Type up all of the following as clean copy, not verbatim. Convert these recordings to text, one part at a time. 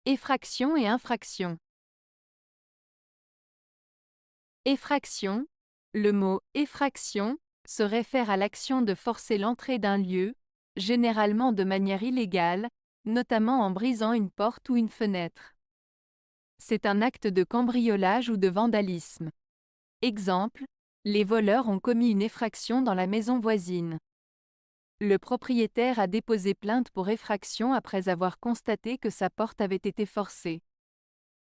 Effraction et infraction. Effraction. Le mot « effraction » se réfère à l'action de forcer l'entrée d'un lieu, généralement de manière illégale, notamment en brisant une porte ou une fenêtre. C'est un acte de cambriolage ou de vandalisme. Exemple, les voleurs ont commis une effraction dans la maison voisine. Le propriétaire a déposé plainte pour effraction après avoir constaté que sa porte avait été forcée.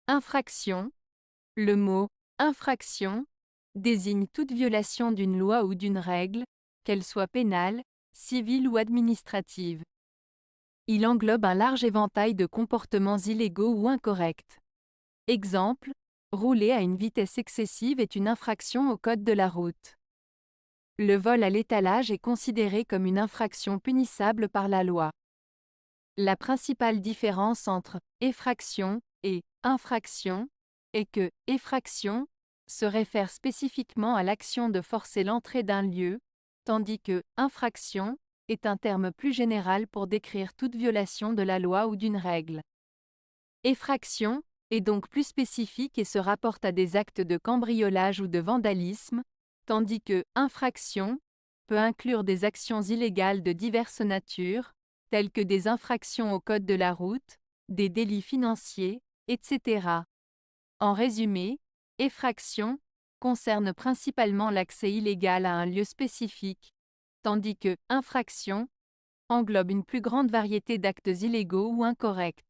Infraction. Le mot « infraction » désigne toute violation d'une loi ou d'une règle, qu'elle soit pénale, civile ou administrative. Il englobe un large éventail de comportements illégaux ou incorrects. Exemple, rouler à une vitesse excessive est une infraction au code de la route. Le vol à l'étalage est considéré comme une infraction punissable par la loi. La principale différence entre effraction et infraction est que effraction se réfère spécifiquement à l'action de forcer l'entrée d'un lieu, tandis que infraction est un terme plus général pour décrire toute violation de la loi ou d'une règle. Effraction est donc plus spécifique et se rapporte à des actes de cambriolage ou de vandalisme, tandis que infraction peut inclure des actions illégales de diverses natures, telles que des infractions au code de la route, des délits financiers, etc. En résumé, effraction concerne principalement l'accès illégal à un lieu spécifique, tandis que infraction englobe une plus grande variété d'actes illégaux ou incorrects.